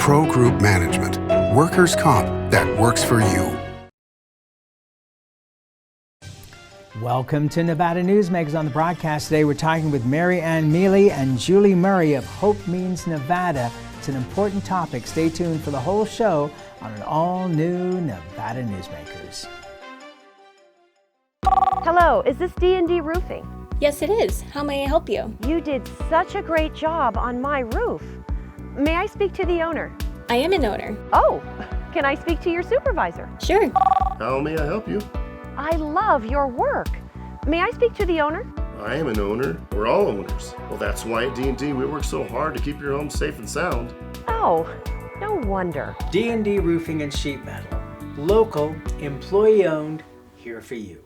Pro Group Management, workers' comp that works for you. Welcome to Nevada Newsmakers. On the broadcast today, we're talking with Mary Ann Mele and Julie Murray of Hope Means Nevada. It's an important topic. Stay tuned for the whole show on an all-new Nevada Newsmakers. Hello, is this D&D Roofing? Yes, it is. How may I help you? You did such a great job on my roof. May I speak to the owner? I am an owner. Oh, can I speak to your supervisor? Sure. How may I help you? I love your work. May I speak to the owner? I am an owner. We're all owners. Well, that's why at D&D we work so hard to keep your home safe and sound. Oh, no wonder. D&D Roofing and Sheet Metal. Local, employee-owned, here for you.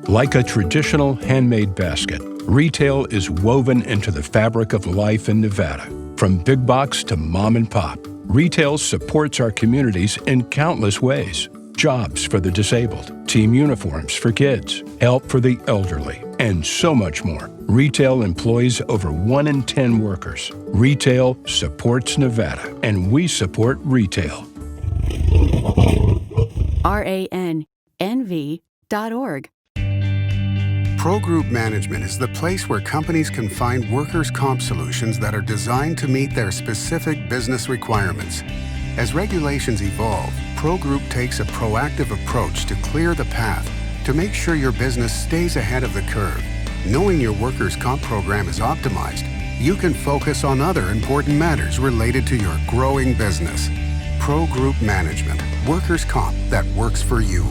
Like a traditional handmade basket, retail is woven into the fabric of life in Nevada. From big box to mom and pop, retail supports our communities in countless ways. Jobs for the disabled, team uniforms for kids, help for the elderly, and so much more. Retail employs over 1 in 10 workers. Retail supports Nevada, and we support retail. RANNV.org. Pro Group Management is the place where companies can find workers' comp solutions that are designed to meet their specific business requirements. As regulations evolve, Pro Group takes a proactive approach to clear the path to make sure your business stays ahead of the curve. Knowing your workers' comp program is optimized, you can focus on other important matters related to your growing business. Pro Group Management, workers' comp that works for you.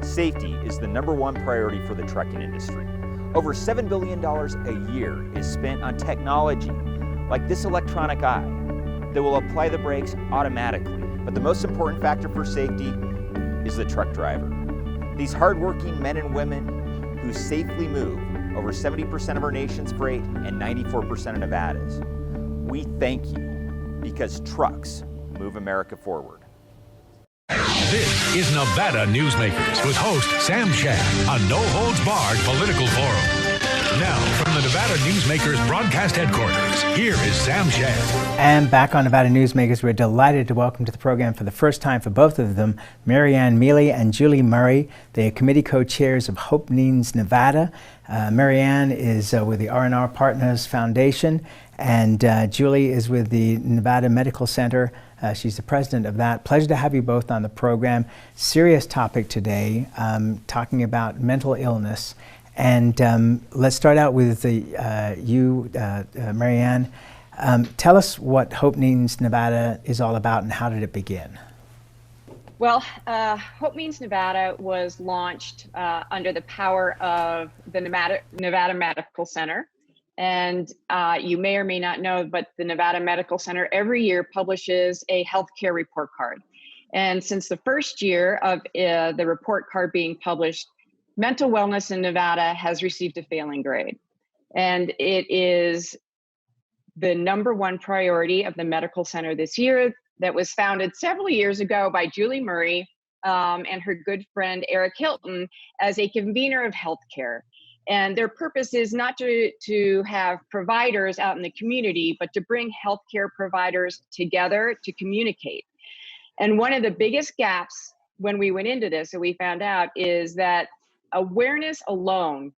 Safety is the #1 priority for the trucking industry. Over $7 billion a year is spent on technology like this electronic eye that will apply the brakes automatically. But the most important factor for safety is the truck driver. These hardworking men and women who safely move over 70% of our nation's freight and 94% of Nevada's. We thank you because trucks move America forward. This is Nevada Newsmakers with host Sam Shad on No Holds Barred Political Forum. Now, from the Nevada Newsmakers broadcast headquarters, here is Sam Shad. And back on Nevada Newsmakers, we're delighted to welcome to the program for the first time for both of them, Mary Ann Mele and Julie Murray. They are committee co-chairs of Hope Means Nevada. Mary Ann is with the R&R Partners Foundation, and Julie is with the Nevada Medical Center. She's the president of that. Pleasure to have you both on the program. Serious topic today, talking about mental illness. And let's start out with you, Mary Ann. Tell us what Hope Means Nevada is all about and how did it begin? Well, Hope Means Nevada was launched under the power of the Nevada Medical Center. And you may or may not know, but the Nevada Medical Center every year publishes a healthcare report card. And since the first year of the report card being published, mental wellness in Nevada has received a failing grade. And it is the #1 priority of the medical center this year that was founded several years ago by Julie Murray and her good friend Eric Hilton as a convener of healthcare. And their purpose is not to have providers out in the community, but to bring healthcare providers together to communicate. And one of the biggest gaps when we went into this, and we found out, is that awareness alone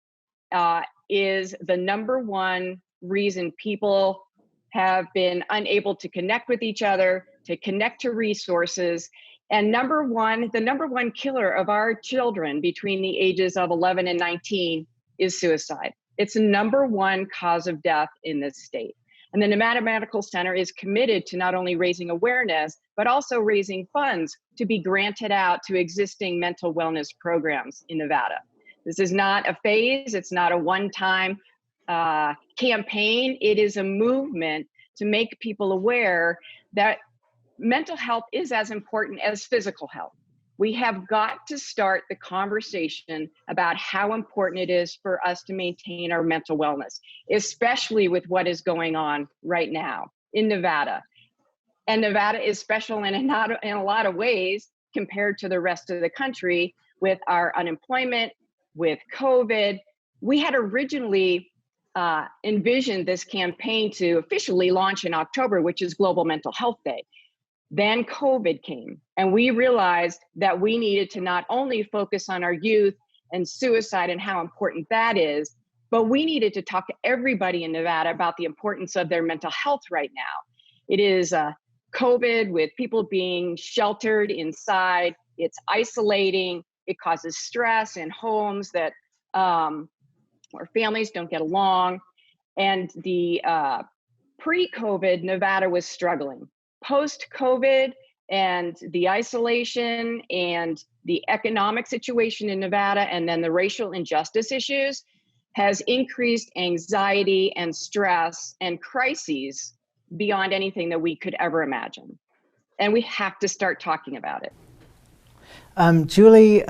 is the #1 reason people have been unable to connect with each other, to connect to resources. And the #1 killer of our children between the ages of 11 and 19 is suicide. It's the #1 cause of death in this state. And the Nevada Medical Center is committed to not only raising awareness, but also raising funds to be granted out to existing mental wellness programs in Nevada. This is not a phase, it's not a one-time campaign. It is a movement to make people aware that mental health is as important as physical health. We have got to start the conversation about how important it is for us to maintain our mental wellness, especially with what is going on right now in Nevada. And Nevada is special in a lot of ways compared to the rest of the country with our unemployment, with COVID. We had originally envisioned this campaign to officially launch in October, which is Global Mental Health Day. Then COVID came, and we realized that we needed to not only focus on our youth and suicide and how important that is, but we needed to talk to everybody in Nevada about the importance of their mental health right now. It is COVID with people being sheltered inside. It's isolating. It causes stress in homes that where families don't get along. And the pre-COVID, Nevada was struggling. Post-COVID and the isolation and the economic situation in Nevada, and then the racial injustice issues, has increased anxiety and stress and crises beyond anything that we could ever imagine. And we have to start talking about it. Julie,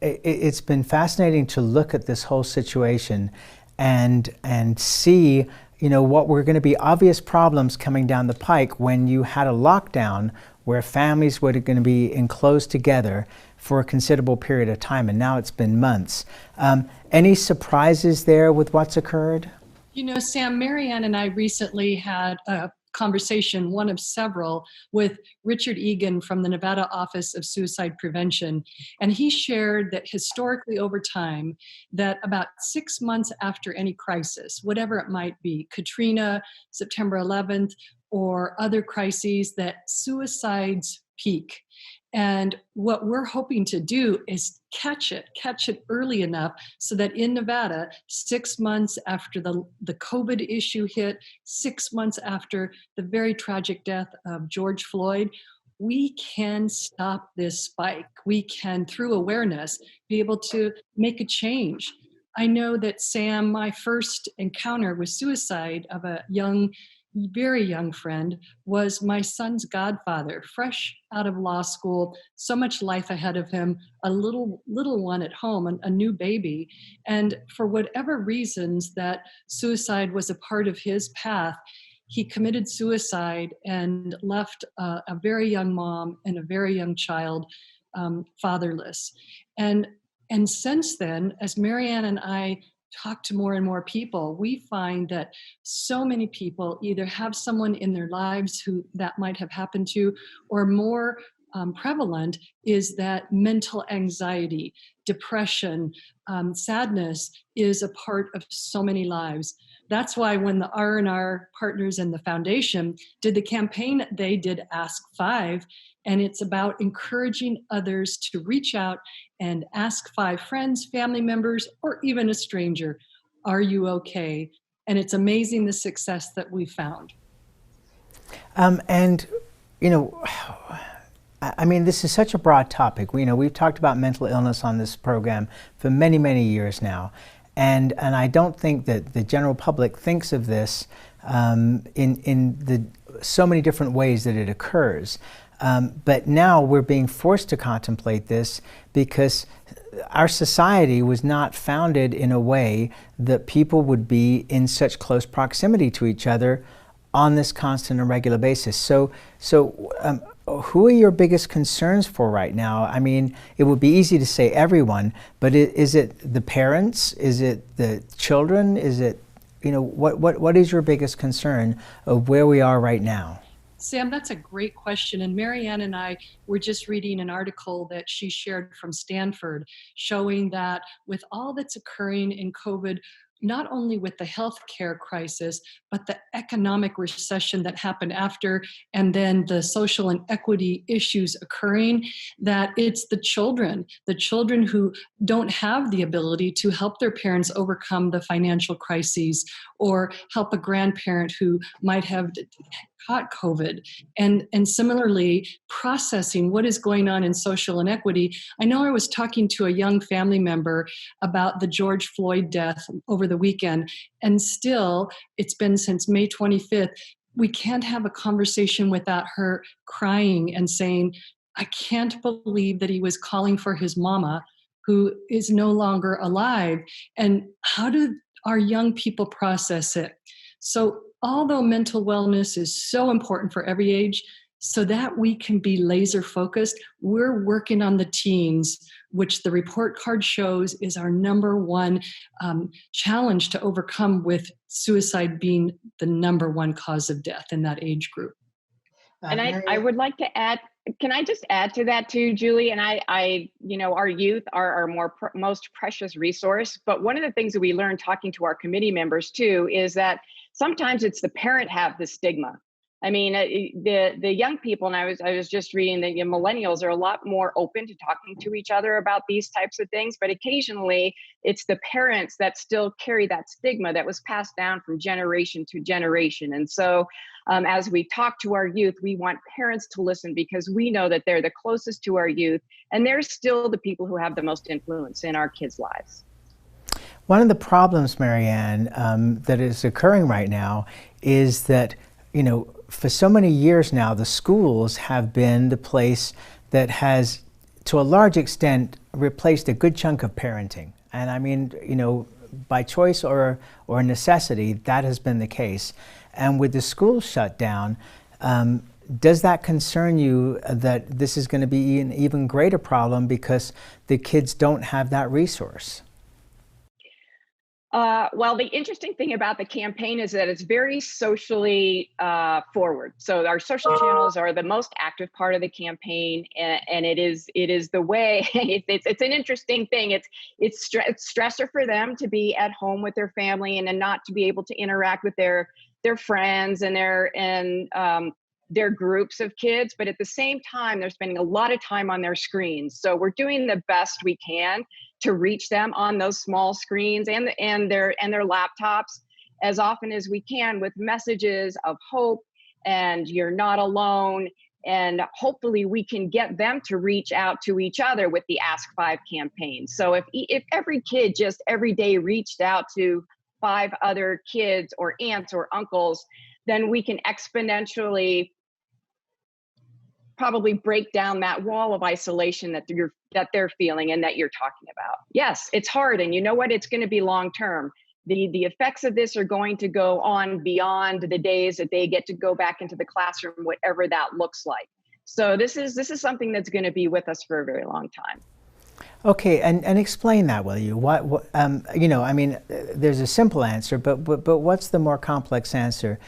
it's been fascinating to look at this whole situation and see, you know, what were going to be obvious problems coming down the pike when you had a lockdown where families were going to be enclosed together for a considerable period of time, and now it's been months. Any surprises there with what's occurred? You know, Sam, Marianne and I recently had a conversation, one of several, with Richard Egan from the Nevada Office of Suicide Prevention. And he shared that historically over time, that about 6 months after any crisis, whatever it might be, Katrina, September 11th, or other crises, that suicides peak. And what we're hoping to do is catch it early enough so that in Nevada, 6 months after the COVID issue hit, 6 months after the very tragic death of George Floyd, we can stop this spike. We can, through awareness, be able to make a change. I know that, Sam, my first encounter with suicide of a very young friend was my son's godfather, fresh out of law school, so much life ahead of him, a little one at home, a new baby. And for whatever reasons that suicide was a part of his path, he committed suicide and left a very young mom and a very young child fatherless. And since then, as Marianne and I talk to more and more people, we find that so many people either have someone in their lives who that might have happened to, or more prevalent is that mental anxiety, depression, sadness is a part of so many lives. That's why when the R&R partners and the foundation did the campaign, they did Ask 5, and it's about encouraging others to reach out and ask 5 friends, family members, or even a stranger, are you okay? And it's amazing the success that we found. And, you know, I mean, this is such a broad topic. We've talked about mental illness on this program for many, many years now. And I don't think that the general public thinks of this in the so many different ways that it occurs. But now we're being forced to contemplate this because our society was not founded in a way that people would be in such close proximity to each other on this constant and regular basis. So who are your biggest concerns for right now? I mean, it would be easy to say everyone, but is it the parents? Is it the children? Is it, what is your biggest concern of where we are right now? Sam, that's a great question. And Marianne and I were just reading an article that she shared from Stanford showing that with all that's occurring in COVID, not only with the healthcare crisis, but the economic recession that happened after, and then the social inequity issues occurring, that it's the children who don't have the ability to help their parents overcome the financial crises, or help a grandparent who might have caught COVID. And similarly, processing what is going on in social inequity. I know I was talking to a young family member about the George Floyd death over the weekend, and still, it's been since May 25th, we can't have a conversation without her crying and saying, I can't believe that he was calling for his mama, who is no longer alive. And how do our young people process it? So although mental wellness is so important for every age, so that we can be laser focused, we're working on the teens which the report card shows is our number one challenge to overcome, with suicide being the number one cause of death in that age group. And I would like to add, can I just add to that too, Julie? And our youth are our most precious resource. But one of the things that we learned talking to our committee members too, is that sometimes it's the parent have the stigma. I mean, the young people, and I was just reading that millennials are a lot more open to talking to each other about these types of things, but occasionally it's the parents that still carry that stigma that was passed down from generation to generation. And so as we talk to our youth, we want parents to listen, because we know that they're the closest to our youth, and they're still the people who have the most influence in our kids' lives. One of the problems, Marianne, that is occurring right now is that, for so many years now, the schools have been the place that has, to a large extent, replaced a good chunk of parenting. And I mean, by choice or necessity, that has been the case. And with the schools shut down, does that concern you that this is going to be an even greater problem because the kids don't have that resource? Well, the interesting thing about the campaign is that it's very socially forward. So our social channels are the most active part of the campaign, and it is the way. It's an interesting thing. It's stressor for them to be at home with their family and then not to be able to interact with their friends and their groups of kids. But at the same time, they're spending a lot of time on their screens. So we're doing the best we can to reach them on those small screens and their laptops as often as we can, with messages of hope and you're not alone. And hopefully we can get them to reach out to each other with the Ask 5 campaign. So if every kid just every day reached out to 5 other kids or aunts or uncles, then we can exponentially probably break down that wall of isolation that they're feeling and that you're talking about. Yes, it's hard, and you know what? It's going to be long term. The effects of this are going to go on beyond the days that they get to go back into the classroom, whatever that looks like. So this is something that's going to be with us for a very long time. Okay, and explain that, will you? What I mean, there's a simple answer, but what's the more complex answer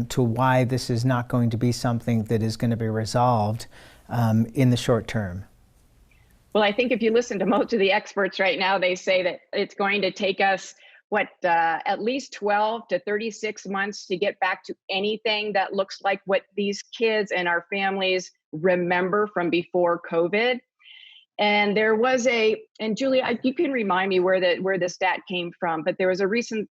to why this is not going to be something that is going to be resolved in the short term? Well, I think if you listen to most of the experts right now, they say that it's going to take us at least 12 to 36 months to get back to anything that looks like what these kids and our families remember from before COVID. And there was and Julie, you can remind me where the stat came from, but there was a recent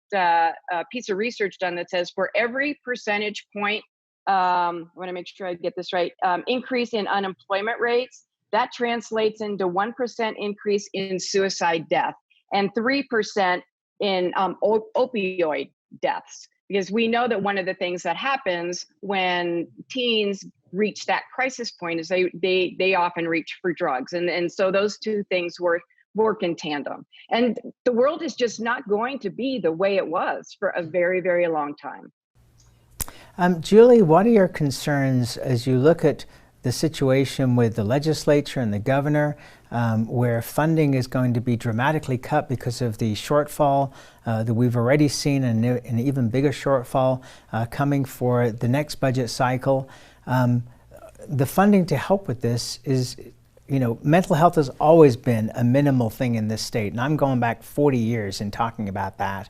piece of research done that says for every percentage point, I want to make sure I get this right, increase in unemployment rates, that translates into 1% increase in suicide death and 3% in opioid deaths. Because we know that one of the things that happens when teens reach that crisis point is they often reach for drugs. And so those two things work in tandem. And the world is just not going to be the way it was for a very, very long time. Julie, what are your concerns as you look at the situation with the legislature and the governor, where funding is going to be dramatically cut because of the shortfall that we've already seen, and an even bigger shortfall coming for the next budget cycle? The funding to help with this is, mental health has always been a minimal thing in this state, and I'm going back 40 years in talking about that.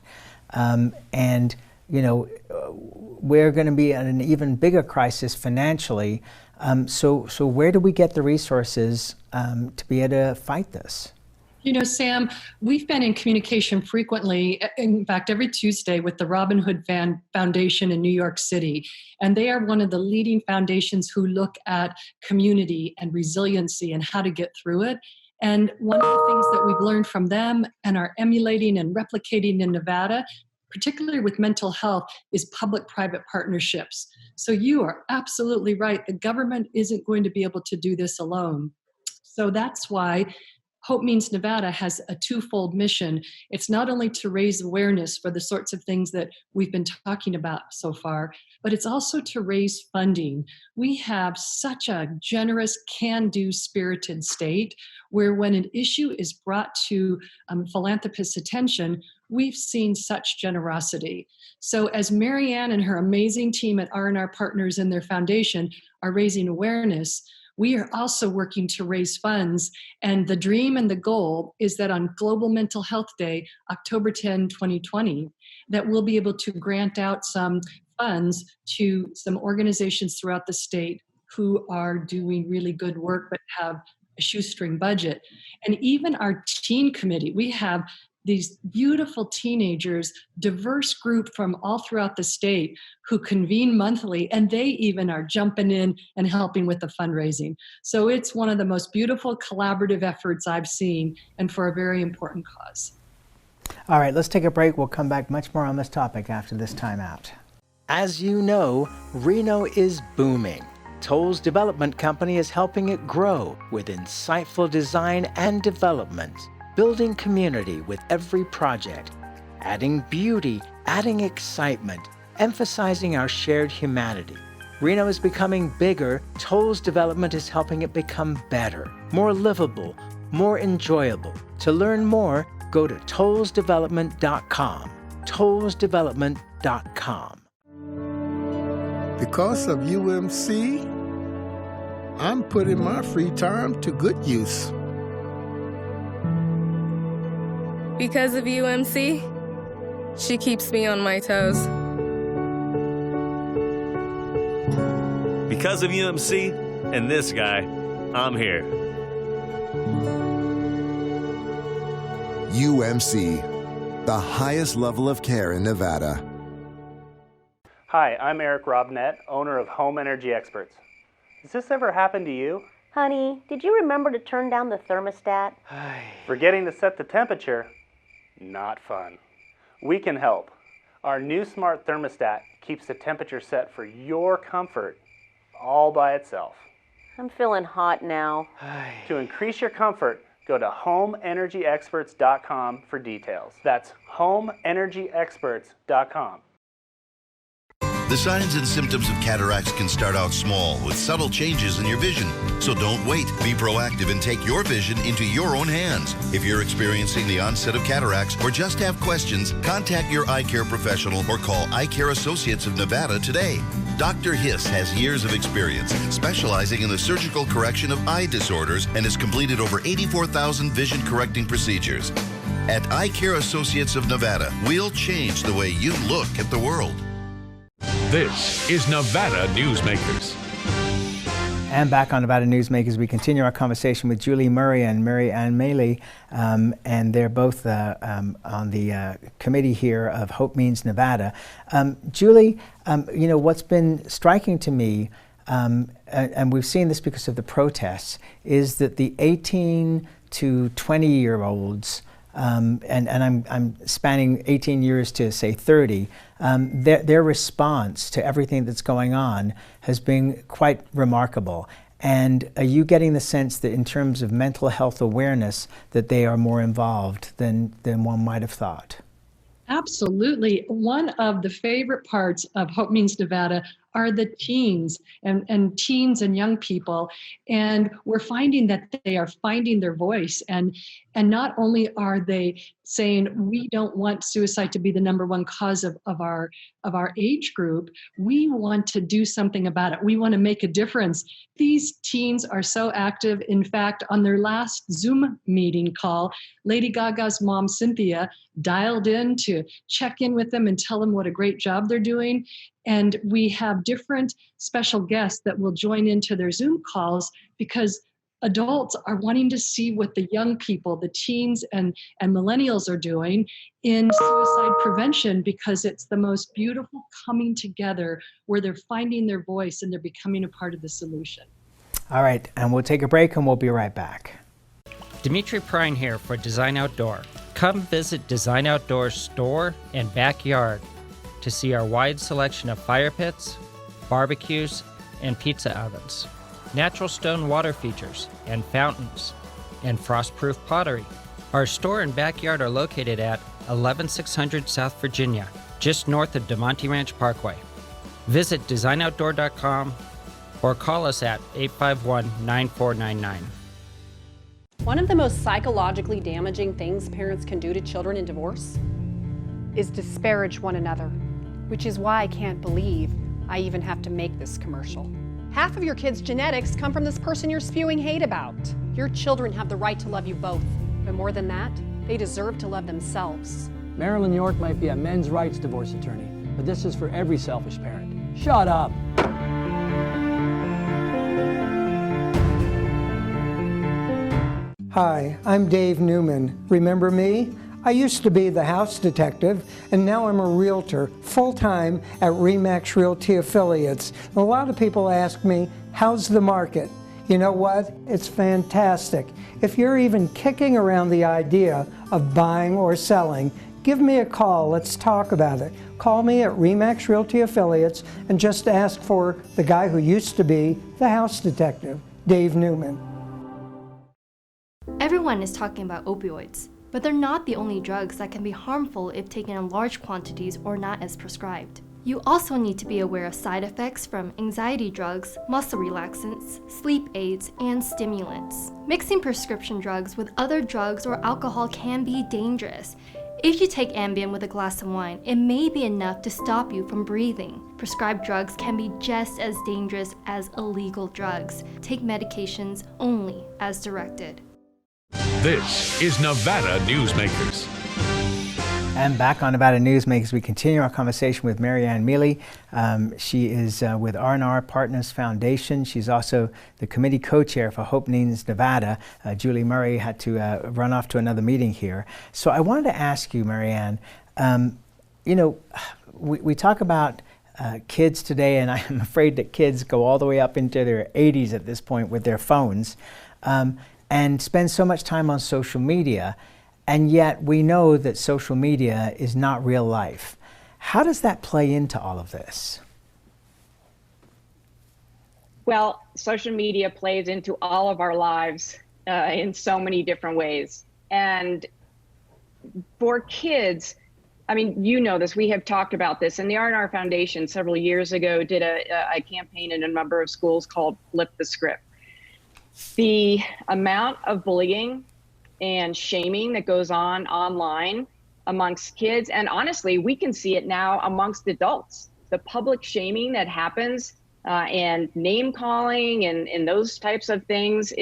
We're going to be in an even bigger crisis financially. So where do we get the resources to be able to fight this? Sam, we've been in communication frequently, in fact, every Tuesday with the Robin Hood Foundation in New York City. And they are one of the leading foundations who look at community and resiliency and how to get through it. And one of the things that we've learned from them and are emulating and replicating in Nevada, particularly with mental health, is public-private partnerships. So you are absolutely right. The government isn't going to be able to do this alone. So that's why Hope Means Nevada has a twofold mission. It's not only to raise awareness for the sorts of things that we've been talking about so far, but it's also to raise funding. We have such a generous, can-do spirited state where when an issue is brought to philanthropists' attention, we've seen such generosity. So as Marianne and her amazing team at R&R Partners and their foundation are raising awareness, we are also working to raise funds. And the dream and the goal is that on Global Mental Health Day, October 10, 2020, that we'll be able to grant out some funds to some organizations throughout the state who are doing really good work but have a shoestring budget. And even our teen committee, we have these beautiful teenagers, diverse group from all throughout the state who convene monthly, and they even are jumping in and helping with the fundraising. So it's one of the most beautiful collaborative efforts I've seen, and for a very important cause. All right, let's take a break. We'll come back much more on this topic after this time out. As you know, Reno is booming. Toll's development company is helping it grow with insightful design and development, building community with every project, adding beauty, adding excitement, emphasizing our shared humanity. Reno is becoming bigger. Toll's development is helping it become better, more livable, more enjoyable. To learn more, go to tollsdevelopment.com. tollsdevelopment.com. Because of UMC, I'm putting my free time to good use. Because of UMC, she keeps me on my toes. Because of UMC and this guy, I'm here. UMC, the highest level of care in Nevada. Hi, I'm Eric Robnett, owner of Home Energy Experts. Has this ever happened to you? Honey, did you remember to turn down the thermostat? Forgetting to set the temperature? Not fun. We can help. Our new smart thermostat keeps the temperature set for your comfort all by itself. I'm feeling hot now. To increase your comfort, go to homeenergyexperts.com for details. That's homeenergyexperts.com. The signs and symptoms of cataracts can start out small with subtle changes in your vision. So don't wait. Be proactive and take your vision into your own hands. If you're experiencing the onset of cataracts or just have questions, contact your eye care professional or call Eye Care Associates of Nevada today. Dr. Hiss has years of experience specializing in the surgical correction of eye disorders and has completed over 84,000 vision correcting procedures. At Eye Care Associates of Nevada, we'll change the way you look at the world. This is Nevada Newsmakers. And back on Nevada Newsmakers, we continue our conversation with Julie Murray and Marianne Mele, and they're both on the committee here of Hope Means Nevada. Julie, you know, what's been striking to me, and we've seen this because of the protests, is that the 18 to 20-year-olds, and I'm spanning 18 years to say 30, their response to everything that's going on has been quite remarkable. And are you getting the sense that in terms of mental health awareness that they are more involved than one might have thought? Absolutely. One of the favorite parts of Hope Means Nevada are the teens and teens and young people. And we're finding that they are finding their voice. And not only are they saying, we don't want suicide to be the number one cause of our age group, we want to do something about it. We want to make a difference. These teens are so active. In fact, on their last Zoom meeting call, Lady Gaga's mom, Cynthia, dialed in to check in with them and tell them what a great job they're doing. And we have different special guests that will join into their Zoom calls because adults are wanting to see what the young people, the teens and millennials are doing in suicide prevention, because it's the most beautiful coming together where they're finding their voice and they're becoming a part of the solution. All right, and we'll take a break and we'll be right back. Dimitri Prine here for Design Outdoor. Come visit Design Outdoor store and backyard to see our wide selection of fire pits, barbecues, and pizza ovens, natural stone water features, and fountains, and frost-proof pottery. Our store and backyard are located at 11600 South Virginia, just north of DeMonte Ranch Parkway. Visit designoutdoor.com or call us at 851-9499. One of the most psychologically damaging things parents can do to children in divorce Is disparage one another. which is why I can't believe I even have to make this commercial. Half of your kids' genetics come from this person you're spewing hate about. Your children have the right to love you both, but more than that, they deserve to love themselves. Marilyn York might be a men's rights divorce attorney, but this is for every selfish parent. Shut up. Hi, I'm Dave Newman. Remember me? I used to be the house detective, and now I'm a realtor, full-time at RE/MAX Realty Affiliates. And a lot of people ask me, how's the market? You know what? It's fantastic. If you're even kicking around the idea of buying or selling, give me a call. Let's talk about it. Call me at RE/MAX Realty Affiliates and just ask for the guy who used to be the house detective, Dave Newman. Everyone is talking about opioids, but they're not the only drugs that can be harmful if taken in large quantities or not as prescribed. You also need to be aware of side effects from anxiety drugs, muscle relaxants, sleep aids, and stimulants. Mixing prescription drugs with other drugs or alcohol can be dangerous. If you take Ambien with a glass of wine, it may be enough to stop you from breathing. Prescribed drugs can be just as dangerous as illegal drugs. Take medications only as directed. This is Nevada Newsmakers. And back on Nevada Newsmakers, we continue our conversation with Mele. She is with R&R Partners Foundation. She's also the committee co-chair for Hope Means Nevada. Julie Murray had to run off to another meeting here. So I wanted to ask you, Marianne, you know, we talk about kids today, and I'm afraid that kids go all the way up into their 80s at this point with their phones, and spend so much time on social media. And yet we know that social media is not real life. How does that play into all of this? Well, social media plays into all of our lives in so many different ways. And for kids, I mean, you know this, we have talked about this, and the R&R Foundation several years ago did a campaign in a number of schools called Flip the Script. The amount of bullying and shaming that goes on online amongst kids, and honestly, we can see it now amongst adults. The public shaming that happens and name calling and those types of things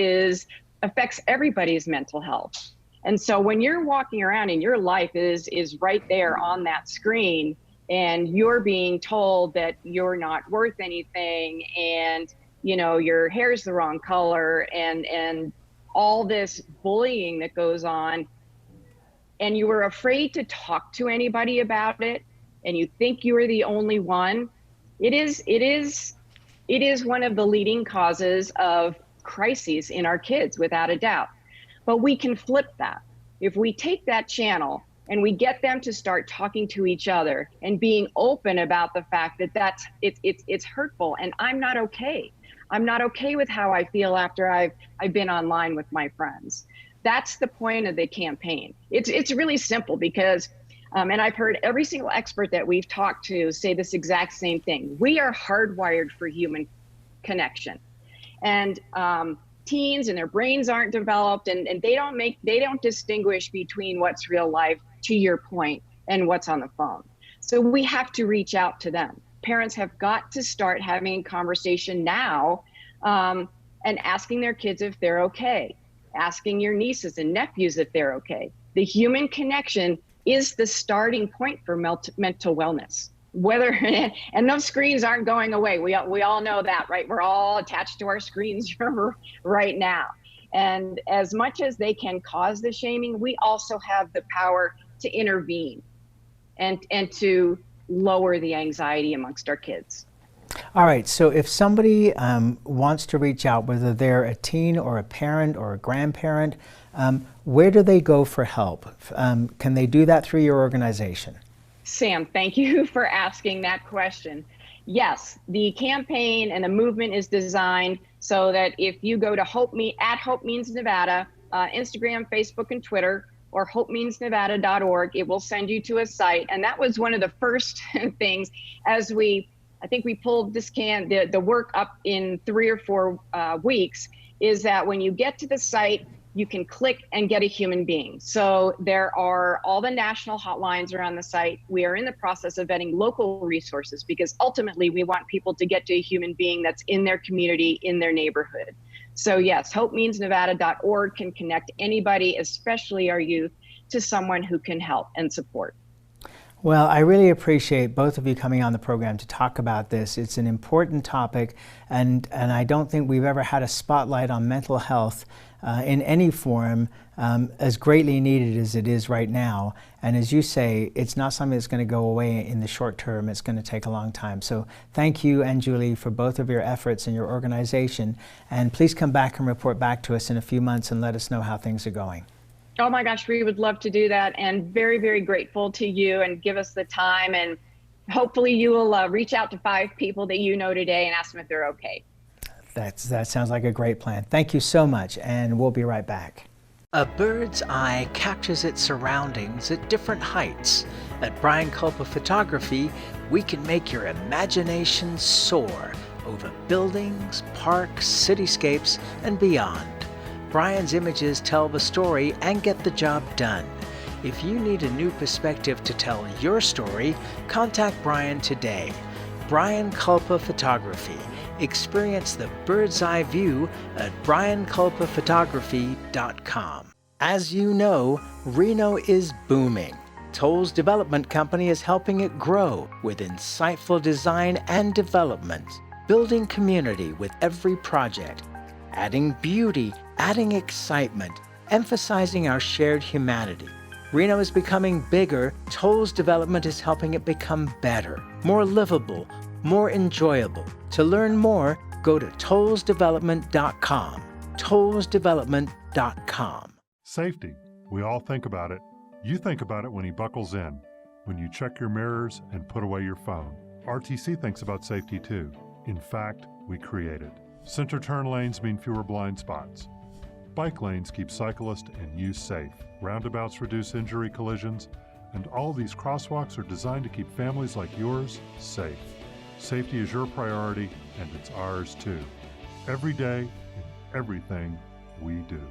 affects everybody's mental health. And so when you're walking around and your life is right there on that screen, and you're being told that you're not worth anything, and you know your hair's the wrong color, and all this bullying that goes on, and you were afraid to talk to anybody about it, and you think you are the only one, it is one of the leading causes of crises in our kids, without a doubt. But we can flip that. If we take that channel and we get them to start talking to each other and being open about the fact that it's hurtful, and I'm not okay. I'm not okay with how I feel after I've been online with my friends. That's the point of the campaign. It's really simple because, and I've heard every single expert that we've talked to say this exact same thing. We are hardwired for human connection, and teens and their brains aren't developed, and they don't distinguish between what's real life, to your point, and what's on the phone. So we have to reach out to them. Parents have got to start having a conversation now and asking their kids if they're okay, asking your nieces and nephews if they're okay. The human connection is the starting point for mental wellness. And those screens aren't going away. We all know that, right? We're all attached to our screens right now. And as much as they can cause the shaming, we also have the power to intervene and to lower the anxiety amongst our kids. All right, so if somebody wants to reach out, whether they're a teen or a parent or a grandparent, where do they go for help? Can they do that through your organization? Sam, thank you for asking that question. Yes, the campaign and the movement is designed so that if you go to Hope Means Nevada, Instagram, Facebook, and Twitter, or hopemeansnevada.org. It will send you to a site. And that was one of the first things as I think we pulled the work up in 3 or 4 weeks, is that when you get to the site, you can click and get a human being. So there are all the national hotlines are on the site. We are in the process of vetting local resources because ultimately we want people to get to a human being that's in their community, in their neighborhood. So yes, hopemeansnevada.org can connect anybody, especially our youth, to someone who can help and support. Well, I really appreciate both of you coming on the program to talk about this. It's an important topic, and I don't think we've ever had a spotlight on mental health in any form as greatly needed as it is right now. And as you say, it's not something that's going to go away in the short term. It's going to take a long time. So thank you and Julie for both of your efforts and your organization. And please come back and report back to us in a few months and let us know how things are going. Oh my gosh, we would love to do that, and very, very grateful to you and give us the time, and hopefully you will reach out to 5 people that you know today and ask them if they're okay. That sounds like a great plan. Thank you so much, and we'll be right back. A bird's eye captures its surroundings at different heights. At Brian Culpa Photography, we can make your imagination soar over buildings, parks, cityscapes, and beyond. Brian's images tell the story and get the job done. If you need a new perspective to tell your story, contact Brian today. Brian Culpa Photography. Experience the bird's eye view at brianculpaphotography.com. As you know, Reno is booming. Toll's Development Company is helping it grow with insightful design and development, building community with every project, adding beauty, adding excitement, emphasizing our shared humanity. Reno is becoming bigger. Toll's Development is helping it become better, more livable, more enjoyable. To learn more, go to tollsdevelopment.com. tollsdevelopment.com. Safety. We all think about it. You think about it when he buckles in, when you check your mirrors and put away your phone. RTC thinks about safety too. In fact, we create it. Center turn lanes mean fewer blind spots. Bike lanes keep cyclists and you safe. Roundabouts reduce injury collisions, and all these crosswalks are designed to keep families like yours safe. Safety is your priority, and it's ours too. Every day, in everything we do.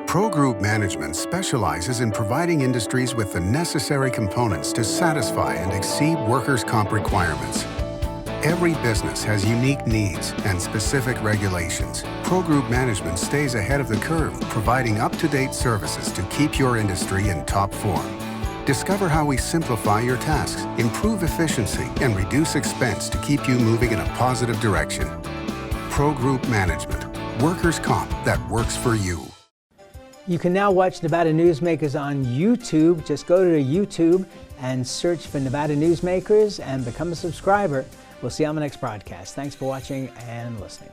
Pro Group Management specializes in providing industries with the necessary components to satisfy and exceed workers' comp requirements. Every business has unique needs and specific regulations. Pro Group Management stays ahead of the curve, providing up-to-date services to keep your industry in top form. Discover how we simplify your tasks, improve efficiency, and reduce expense to keep you moving in a positive direction. Pro Group Management. Workers' comp that works for you. You can now watch Nevada Newsmakers on YouTube. Just go to YouTube and search for Nevada Newsmakers and become a subscriber. We'll see you on the next broadcast. Thanks for watching and listening.